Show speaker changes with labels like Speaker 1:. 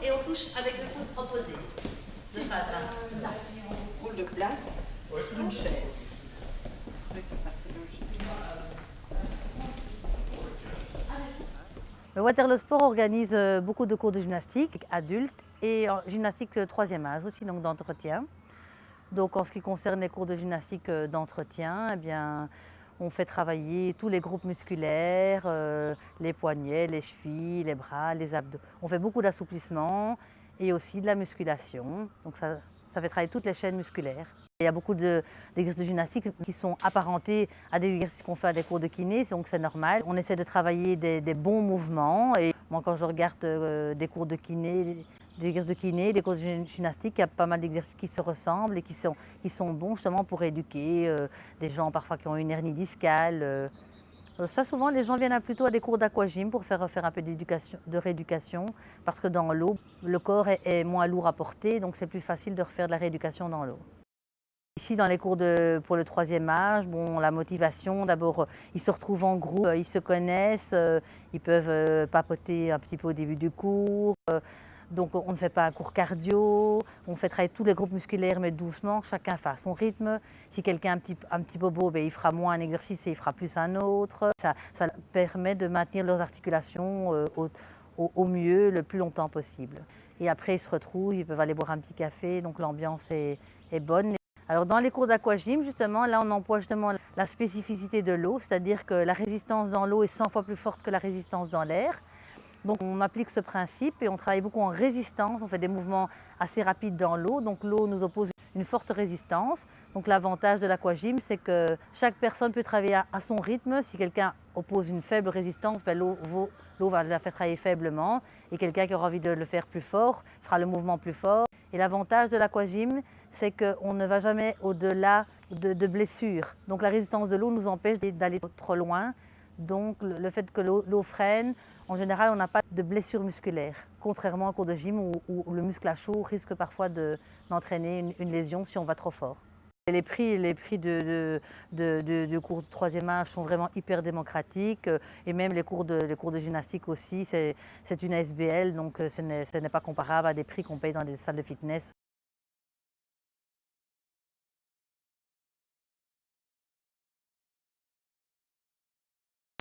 Speaker 1: et on touche avec le coude opposé. De face là.
Speaker 2: On roule de place sur une chaise.
Speaker 3: Le Waterloo Sport organise beaucoup de cours de gymnastique adultes et en gymnastique troisième âge aussi, donc d'entretien. Donc en ce qui concerne les cours de gymnastique d'entretien, eh bien, on fait travailler tous les groupes musculaires, les poignets, les chevilles, les bras, les abdos. On fait beaucoup d'assouplissement et aussi de la musculation. Donc ça fait travailler toutes les chaînes musculaires. Il y a beaucoup d'exercices de gymnastique qui sont apparentés à des exercices qu'on fait à des cours de kiné, donc c'est normal. On essaie de travailler des bons mouvements. Et moi, quand je regarde des cours de kiné, des exercices de kiné, des cours de gymnastique, il y a pas mal d'exercices qui se ressemblent et qui sont bons justement pour éduquer des gens parfois qui ont une hernie discale. Ça, souvent, les gens viennent plutôt à des cours d'aquagym pour faire un peu de rééducation, parce que dans l'eau, le corps est moins lourd à porter, donc c'est plus facile de refaire de la rééducation dans l'eau. Ici, dans les cours pour le troisième âge, bon, la motivation, d'abord, ils se retrouvent en groupe, ils se connaissent, ils peuvent papoter un petit peu au début du cours. Donc, on ne fait pas un cours cardio, on fait travailler tous les groupes musculaires, mais doucement, chacun fait à son rythme. Si quelqu'un est un petit bobo, ben, il fera moins un exercice et il fera plus un autre. Ça permet de maintenir leurs articulations au mieux, le plus longtemps possible. Et après, ils se retrouvent, ils peuvent aller boire un petit café, donc l'ambiance est bonne. Alors dans les cours d'aquagym, justement, là on emploie justement la spécificité de l'eau, c'est-à-dire que la résistance dans l'eau est 100 fois plus forte que la résistance dans l'air. Donc on applique ce principe et on travaille beaucoup en résistance, on fait des mouvements assez rapides dans l'eau, donc l'eau nous oppose une forte résistance. Donc l'avantage de l'aquagym, c'est que chaque personne peut travailler à son rythme. Si quelqu'un oppose une faible résistance, ben l'eau va la faire travailler faiblement, et quelqu'un qui aura envie de le faire plus fort fera le mouvement plus fort. Et l'avantage de l'aquagym, c'est qu'on ne va jamais au-delà de blessures. Donc la résistance de l'eau nous empêche d'aller trop loin. Donc le fait que l'eau freine, en général, on n'a pas de blessure musculaire, contrairement au cours de gym où le muscle à chaud risque parfois d'entraîner une lésion si on va trop fort. Les prix du cours de troisième âge sont vraiment hyper démocratiques, et même les cours de gymnastique aussi, c'est une ASBL, donc ce n'est pas comparable à des prix qu'on paye dans des salles de fitness.